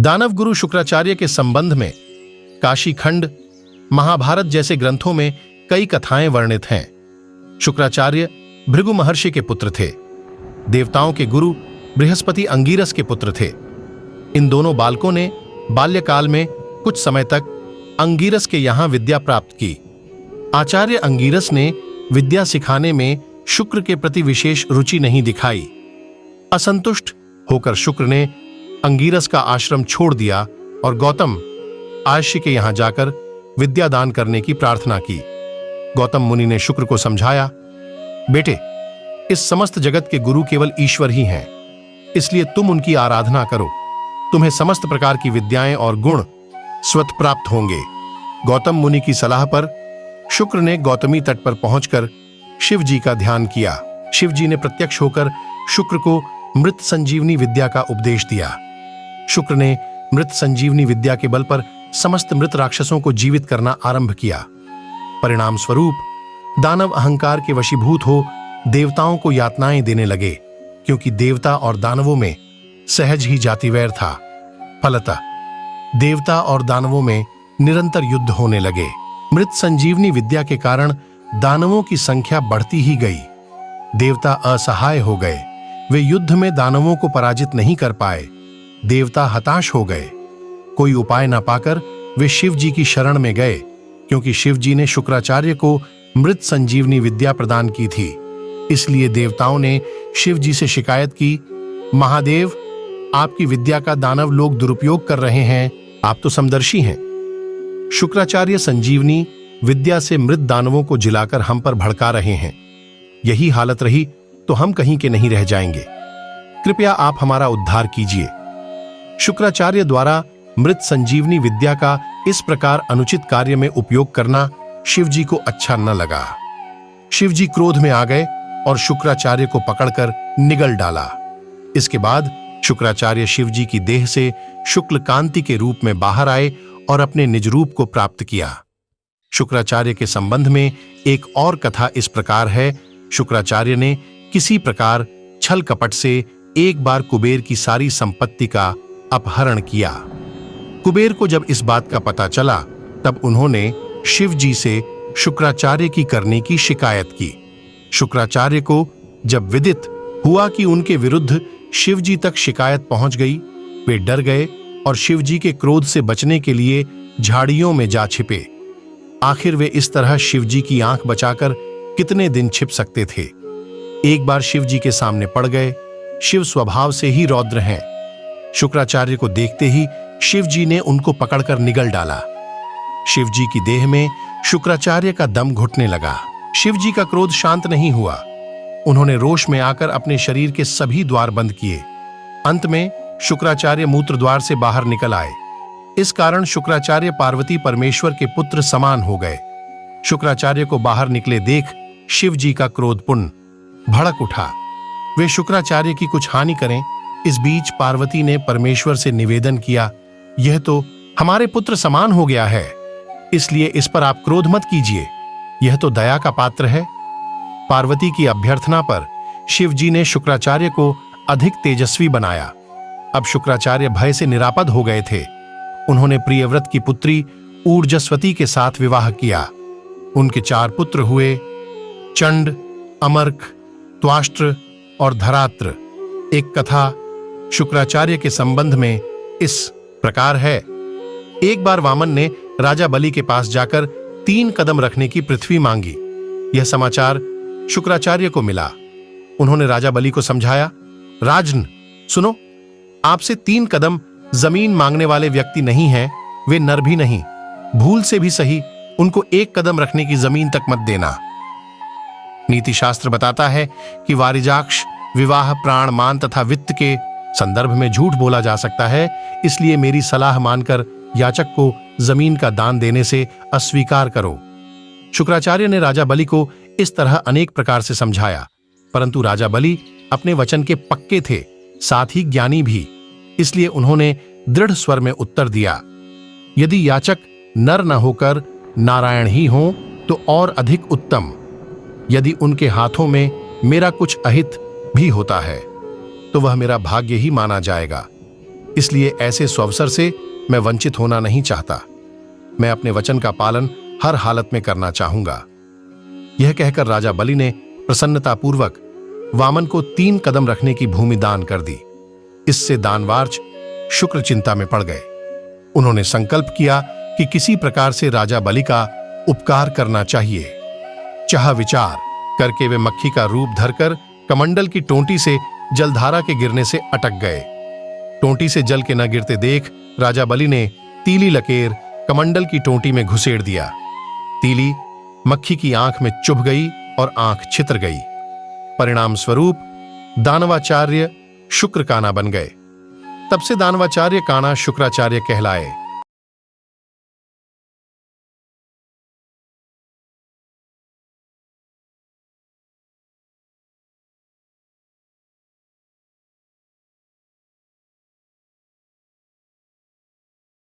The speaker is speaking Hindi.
दानव गुरु शुक्राचार्य के संबंध में काशी खंड, महाभारत जैसे ग्रंथों में कई कथाएं वर्णित हैं। शुक्राचार्य भृगु महर्षि के पुत्र थे। देवताओं के गुरु बृहस्पति अंगिरस के पुत्र थे। इन दोनों बालकों ने बाल्यकाल में कुछ समय तक अंगिरस के यहां विद्या प्राप्त की। आचार्य अंगिरस ने विद्या सिखाने में शुक्र के प्रति विशेष रुचि नहीं दिखाई। असंतुष्ट होकर शुक्र ने अंगिरस का आश्रम छोड़ दिया और गौतम आयष्य के यहां जाकर विद्यादान करने की प्रार्थना की। गौतम मुनि ने शुक्र को समझाया, बेटे, इस समस्त जगत के गुरु केवल ईश्वर ही हैं, इसलिए तुम उनकी आराधना करो। तुम्हें समस्त प्रकार की विद्याएं और गुण स्वतः प्राप्त होंगे। गौतम मुनि की सलाह पर शुक्र ने गौतमी तट पर पहुंचकर शिव जी का ध्यान किया। शिव जी ने प्रत्यक्ष होकर शुक्र को मृत संजीवनी विद्या का उपदेश दिया। शुक्र ने मृत संजीवनी विद्या के बल पर समस्त मृत राक्षसों को जीवित करना आरंभ किया। परिणाम स्वरूप दानव अहंकार के वशीभूत हो देवताओं को यातनाएं देने लगे, क्योंकि देवता और दानवों में सहज ही जातिवैर था। फलतः देवता और दानवों में निरंतर युद्ध होने लगे। मृत संजीवनी विद्या के कारण दानवों की संख्या बढ़ती ही गई। देवता असहाय हो गए। वे युद्ध में दानवों को पराजित नहीं कर पाए। देवता हताश हो गए। कोई उपाय न पाकर वे शिव जी की शरण में गए, क्योंकि शिव जी ने शुक्राचार्य को मृत संजीवनी विद्या प्रदान की थी। इसलिए देवताओं ने शिव जी से शिकायत की, महादेव, आपकी विद्या का दानव लोग दुरुपयोग कर रहे हैं। आप तो समदर्शी हैं। शुक्राचार्य संजीवनी विद्या से मृत दानवों को जिलाकर हम पर भड़का रहे हैं। यही हालत रही तो हम कहीं के नहीं रह जाएंगे। कृपया आप हमारा उद्धार कीजिए। शुक्राचार्य द्वारा मृत संजीवनी विद्या का इस प्रकार अनुचित कार्य में उपयोग करना शिव जी को अच्छा न लगा। शिव जी क्रोध में आ गए और शुक्राचार्य को पकड़कर निगल डाला। इसके बाद शुक्राचार्य शिव जी की देह से शुक्ल कांति के रूप में बाहर आए और अपने निज रूप को प्राप्त किया। शुक्राचार्य के संबंध में एक और कथा इस प्रकार है। शुक्राचार्य ने किसी प्रकार छल कपट से एक बार कुबेर की सारी संपत्ति का अपहरण किया। कुबेर को जब इस बात का पता चला, तब उन्होंने शिव जी से शुक्राचार्य की करने की शिकायत की। शुक्राचार्य को जब विदित हुआ कि उनके विरुद्ध शिव जी तक शिकायत पहुंच गई, वे डर गए और शिव जी के क्रोध से बचने के लिए झाड़ियों में जा छिपे। आखिर वे इस तरह शिव जी की आंख बचाकर कितने दिन छिप सकते थे। एक बार शिव जी के सामने पड़ गए। शिव स्वभाव से ही रौद्र हैं। शुक्राचार्य को देखते ही शिव जी ने उनको पकड़कर निगल डाला। शिव जी की देह में शुक्राचार्य का दम घुटने लगा। शिव जी का क्रोध शांत नहीं हुआ। उन्होंने रोष में आकर अपने शरीर के सभी द्वार बंद किए। अंत में शुक्राचार्य मूत्र द्वार से बाहर निकल आए। इस कारण शुक्राचार्य पार्वती परमेश्वर के पुत्र समान हो गए। शुक्राचार्य को बाहर निकले देख शिव जी का क्रोधपूर्ण भड़क उठा। वे शुक्राचार्य की कुछ हानि करें। इस बीच पार्वती ने परमेश्वर से निवेदन किया, यह तो हमारे पुत्र समान हो गया है, इसलिए इस पर आप क्रोध मत कीजिए। यह तो दया का पात्र है। पार्वती की अभ्यर्थना पर शिव जी ने शुक्राचार्य को अधिक तेजस्वी बनाया। अब शुक्राचार्य भय से निरापद हो गए थे। उन्होंने प्रियव्रत की पुत्री ऊर्जस्वती के साथ विवाह किया। उनके 4 पुत्र हुए, चंड, अमर्क, त्वाष्ट्र और धरात्र। एक कथा शुक्राचार्य के संबंध में इस प्रकार है। एक बार वामन ने राजा बलि के पास जाकर 3 कदम रखने की पृथ्वी मांगी। यह समाचार शुक्राचार्य को मिला। उन्होंने राजा बलि को समझाया, राजन, सुनो, आपसे 3 कदम जमीन मांगने वाले व्यक्ति नहीं हैं, वे नर भी नहीं। भूल से भी सही उनको 1 कदम रखने की जमीन तक मत देना। नीति शास्त्र बताता है कि वारिजाक्ष विवाह, प्राण, मान तथा वित्त के संदर्भ में झूठ बोला जा सकता है, इसलिए मेरी सलाह मानकर याचक को जमीन का दान देने से अस्वीकार करो। शुक्राचार्य ने राजा बलि को इस तरह अनेक प्रकार से समझाया, परंतु राजा बलि अपने वचन के पक्के थे, साथ ही ज्ञानी भी। इसलिए उन्होंने दृढ़ स्वर में उत्तर दिया, यदि याचक नर न होकर नारायण ही हो तो और अधिक उत्तम। यदि उनके हाथों में मेरा कुछ अहित भी होता है तो वह मेरा भाग्य ही माना जाएगा। इसलिए ऐसे सुअवसर से मैं वंचित होना नहीं चाहता। मैं अपने वचन का पालन हर हालत में करना चाहूंगा। यह कहकर राजा बलि ने प्रसन्नतापूर्वक वामन को 3 कदम रखने की भूमि दान कर दी। इससे दानवार्च शुक्र चिंता में पड़ गए। उन्होंने संकल्प किया कि किसी प्रकार से राजा बलि का उपकार करना चाहिए। चाह विचार करके वे मक्खी का रूप धरकर कमंडल की टोंटी से जलधारा के गिरने से अटक गए। टोंटी से जल के न गिरते देख राजा बलि ने तीली लकीर कमंडल की टोंटी में घुसेड़ दिया। तीली मक्खी की आंख में चुभ गई और आंख छितर गई। परिणाम स्वरूप दानवाचार्य शुक्र काना बन गए। तब से दानवाचार्य काना शुक्राचार्य कहलाए।